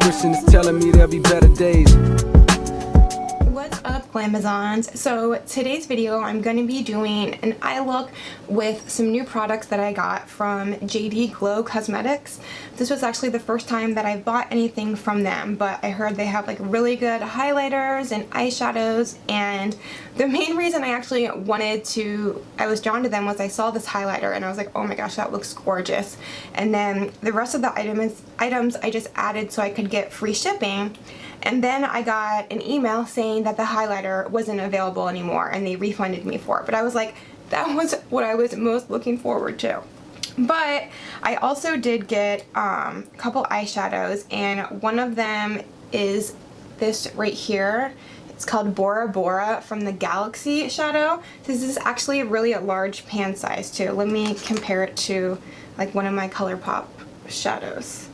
intuition is telling me there'll be better days. What's up, Glamazons? So today's video I'm going to be doing an eye look with some new products that I got from JD Glow Cosmetics. This was actually the first time that I bought anything from them, but I heard they have like really good highlighters and eyeshadows, and the main reason I actually I was drawn to them was I saw this highlighter and I was like, oh my gosh, that looks gorgeous. And then the rest of the items I just added so I could get free shipping. And then I got an email saying that the highlighter wasn't available anymore and they refunded me for it. But I was like, that was what I was most looking forward to. But I also did get a couple eyeshadows, and one of them is this right here. It's called BORA from the Galaxy shadow. This is actually really a large pan size too. Let me compare it to like one of my ColourPop shadows.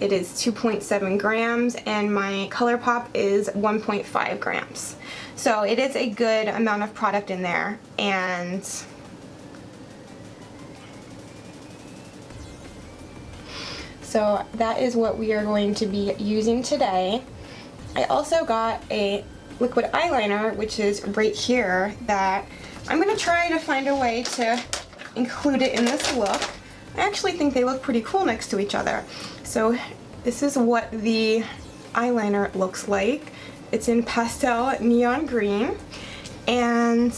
It is 2.7 grams and my ColourPop is 1.5 grams. So it is a good amount of product in there, and so that is what we are going to be using today. I also got a liquid eyeliner, which is right here, that I'm going to try to find a way to include it in this look. I actually think they look pretty cool next to each other. So this is what the eyeliner looks like. It's in pastel neon green, and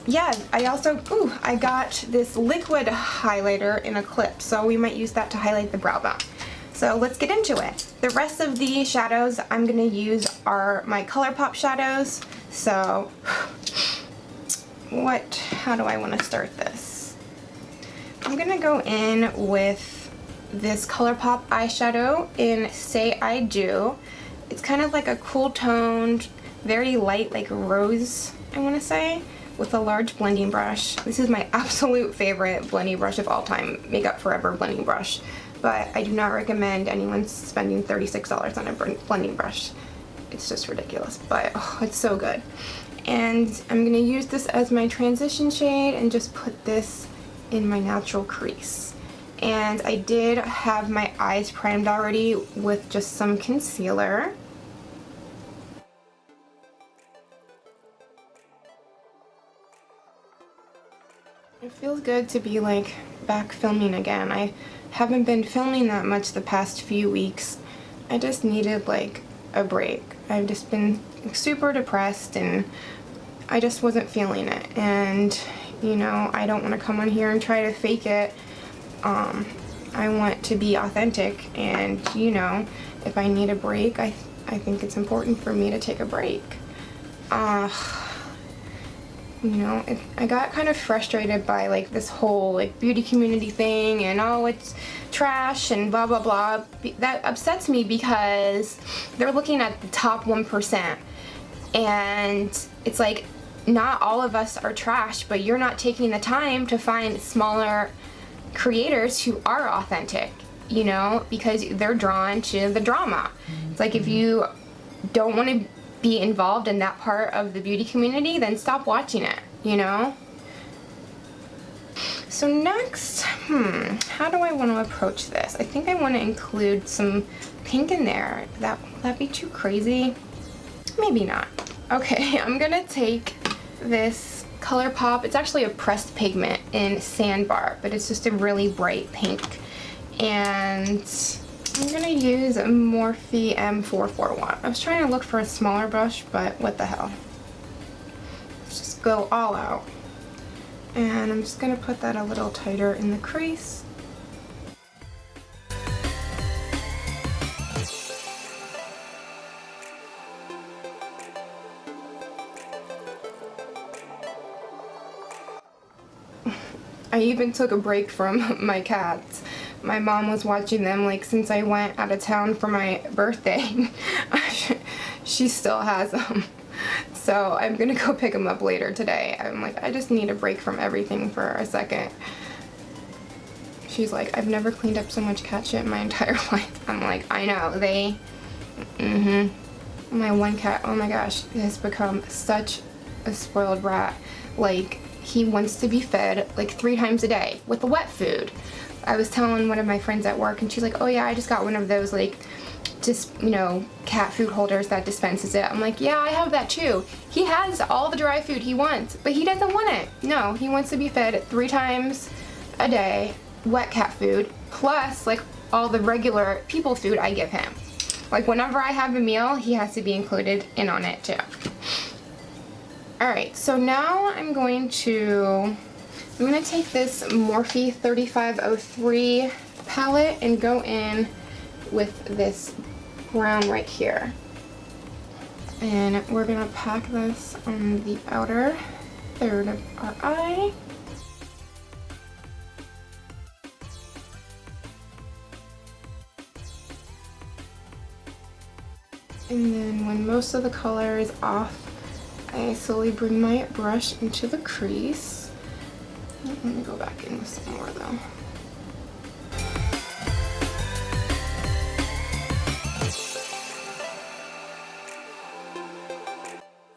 yeah, I got this liquid highlighter in ECLIPSE, so we might use that to highlight the brow bone. So let's get into it. The rest of the shadows I'm gonna use are my ColourPop shadows. So how do I want to start this? I'm gonna go in with this ColourPop eyeshadow in Say I Do. It's kind of like a cool toned, very light, like rose, I want to say, with a large blending brush. This is my absolute favorite blending brush of all time, Makeup Forever blending brush. But I do not recommend anyone spending $36 on a blending brush. It's just ridiculous, but oh, it's so good. And I'm going to use this as my transition shade and just put this in my natural crease. And I did have my eyes primed already with just some concealer. It feels good to be like back filming again. I haven't been filming that much the past few weeks. I just needed like a break. I've just been super depressed and I just wasn't feeling it. And you know, I don't want to come on here and try to fake it. I want to be authentic, and you know, if I need a break, I think it's important for me to take a break. You know, I got kind of frustrated by like this whole like beauty community thing and oh, it's trash and blah blah blah. That upsets me because they're looking at the top 1%, and it's like, not all of us are trash, but you're not taking the time to find smaller creators who are authentic, you know, because they're drawn to the drama. It's like, if you don't want to be involved in that part of the beauty community, then stop watching it, you know? So next, how do I want to approach this? I think I want to include some pink in there. Will that be too crazy? Maybe not. Okay, I'm gonna take this ColourPop. It's actually a pressed pigment in SANDBAR, but it's just a really bright pink. And I'm gonna use a MORPHE M441. I was trying to look for a smaller brush, but what the hell. Let's just go all out. And I'm just gonna put that a little tighter in the crease. I even took a break from my cats. My mom was watching them like since I went out of town for my birthday. She still has them. So I'm gonna go pick them up later today. I'm like, I just need a break from everything for a second. She's like, I've never cleaned up so much cat shit in my entire life. I'm like, I know, My one cat, oh my gosh, has become such a spoiled brat. Like, he wants to be fed like 3 times a day with the wet food. I was telling one of my friends at work and she's like, oh yeah, I just got one of those like just, you know, cat food holders that dispenses it. I'm like, yeah, I have that too. He has all the dry food he wants, but he doesn't want it. No, he wants to be fed 3 times a day, wet cat food, plus like all the regular people food I give him. Like whenever I have a meal, he has to be included in on it too. Alright, so now I'm gonna take this Morphe 3503 palette and go in with this brown right here. And we're gonna pack this on the outer third of our eye. And then when most of the color is off, I slowly bring my brush into the crease. Let me go back in with some more though.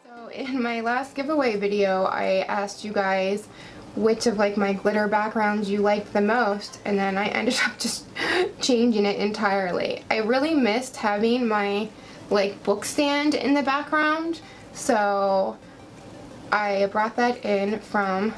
So in my last giveaway video, I asked you guys which of like my glitter backgrounds you liked the most, and then I ended up just changing it entirely. I really missed having my like book stand in the background, so I brought that in from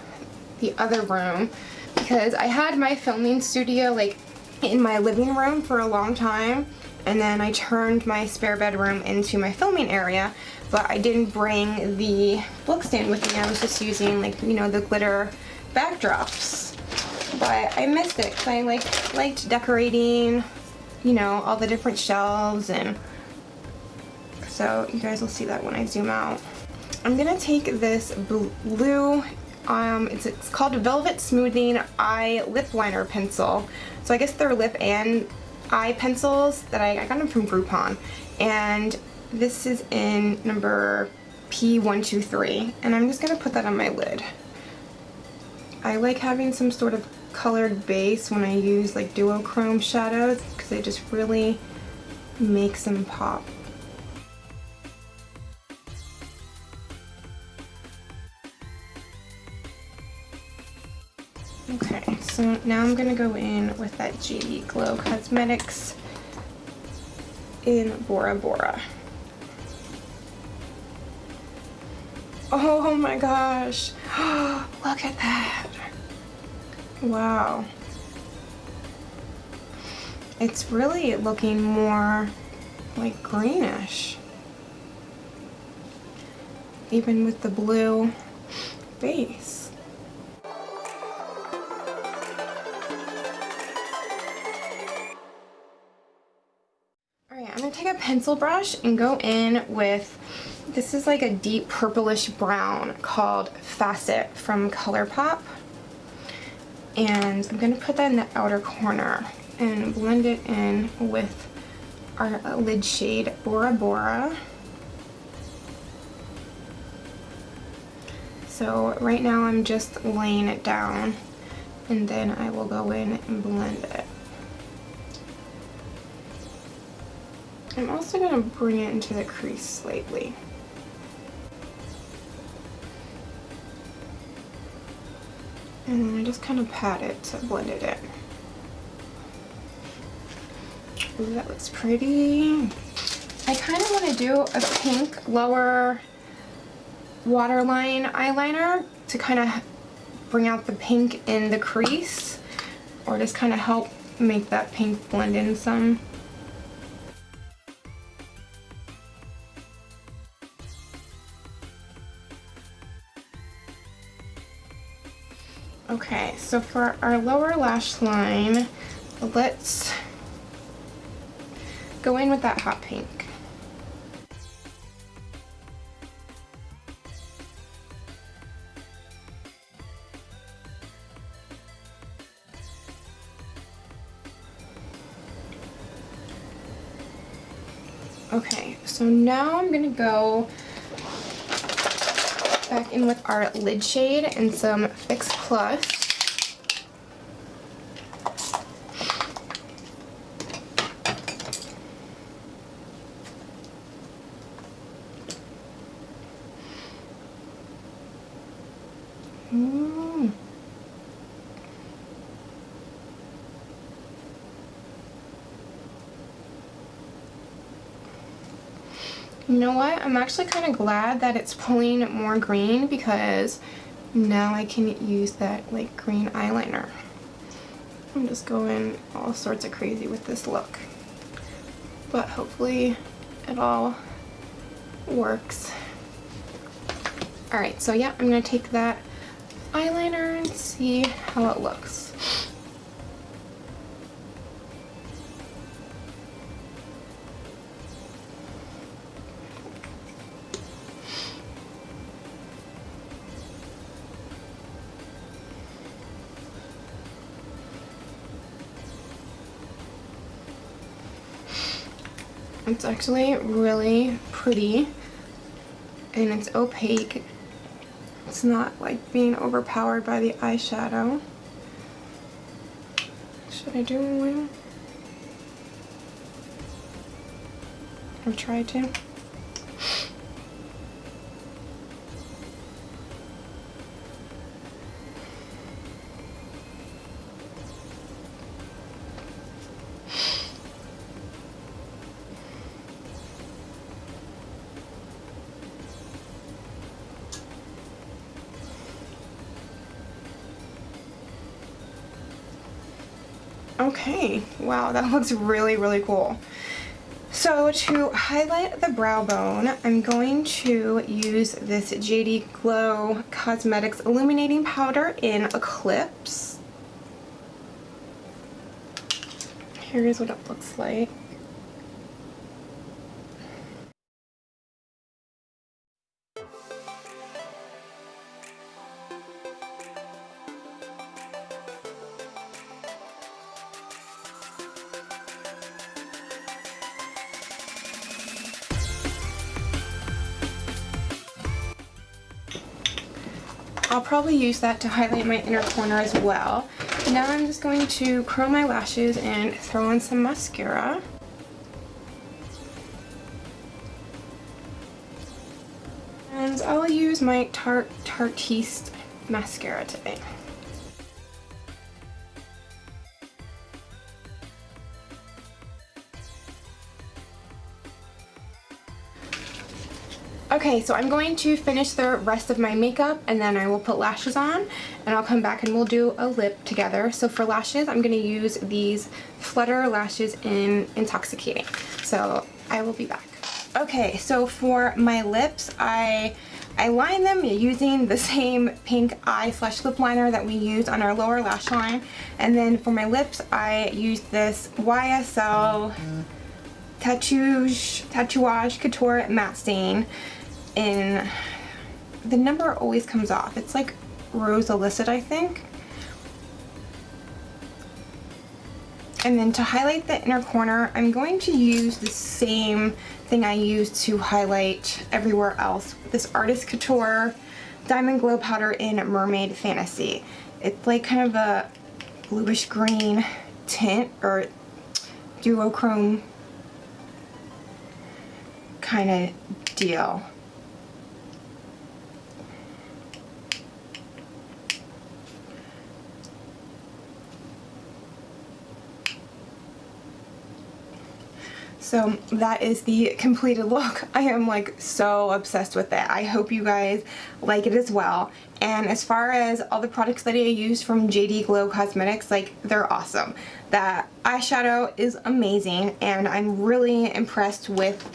the other room because I had my filming studio like in my living room for a long time, and then I turned my spare bedroom into my filming area, but I didn't bring the book stand with me. I was just using like, you know, the glitter backdrops, but I missed it because I liked decorating, you know, all the different shelves, and so you guys will see that when I zoom out. I'm gonna take this blue, it's called Velvet Smoothing Eye Lip Liner Pencil. So I guess they're lip and eye pencils that I got them from Groupon. And this is in number P123. And I'm just gonna put that on my lid. I like having some sort of colored base when I use like duochrome shadows because it just really makes them pop. Okay, so now I'm gonna go in with that JD Glow Cosmetics in Bora Bora. Oh my gosh, look at that. Wow. It's really looking more like greenish, even with the blue base. Alright, I'm going to take a pencil brush and go in with, this is like a deep purplish brown called FACET from ColourPop. And I'm going to put that in the outer corner and blend it in with our lid shade Bora Bora. So right now I'm just laying it down, and then I will go in and blend it. I'm also going to bring it into the crease slightly. And then I just kind of pat it to blend it in. Ooh, that looks pretty. I kind of want to do a pink lower waterline eyeliner to kind of bring out the pink in the crease, or just kind of help make that pink blend in some. Okay, so for our lower lash line, let's go in with that hot pink. Okay, so now I'm gonna go back in with our lid shade and some Fix Plus. You know what? I'm actually kind of glad that it's pulling more green because now I can use that like green eyeliner. I'm just going all sorts of crazy with this look. But hopefully it all works. Alright, so yeah, I'm going to take that eyeliner and see how it looks. It's actually really pretty and it's opaque. It's not like being overpowered by the eyeshadow. Should I do one? I've tried to. Okay, wow, that looks really, really cool. So to highlight the brow bone, I'm going to use this JD Glow Cosmetics Illuminating Powder in Eclipse. Here's what it looks like. I'll probably use that to highlight my inner corner as well. Now I'm just going to curl my lashes and throw in some mascara. And I'll use my TARTEIST mascara today. Okay, so I'm going to finish the rest of my makeup and then I will put lashes on and I'll come back and we'll do a lip together. So for lashes, I'm going to use these Flutter lashes in Intoxicating. So I will be back. Okay, so for my lips, I line them using the same pink eye/lip liner that we use on our lower lash line. And then for my lips, I use this YSL Tatouage Couture Matte Stain. In the number always comes off. It's like Rose Illicit, I think. And then to highlight the inner corner, I'm going to use the same thing I used to highlight everywhere else. This Artist Couture Diamond Glow Powder in Mermaid Fantasy. It's like kind of a bluish green tint or duochrome kind of deal. So that is the completed look. I am like so obsessed with it. I hope you guys like it as well. And as far as all the products that I used from JD Glow Cosmetics, like they're awesome. That eyeshadow is amazing and I'm really impressed with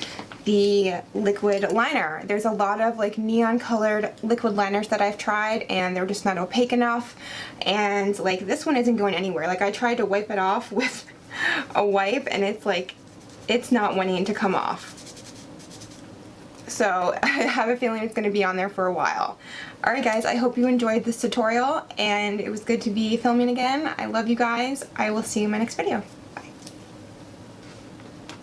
the liquid liner. There's a lot of like neon colored liquid liners that I've tried and they're just not opaque enough. And like this one isn't going anywhere. Like I tried to wipe it off with a wipe and it's like, it's not wanting to come off. So I have a feeling it's going to be on there for a while. Alright guys, I hope you enjoyed this tutorial and it was good to be filming again. I love you guys. I will see you in my next video.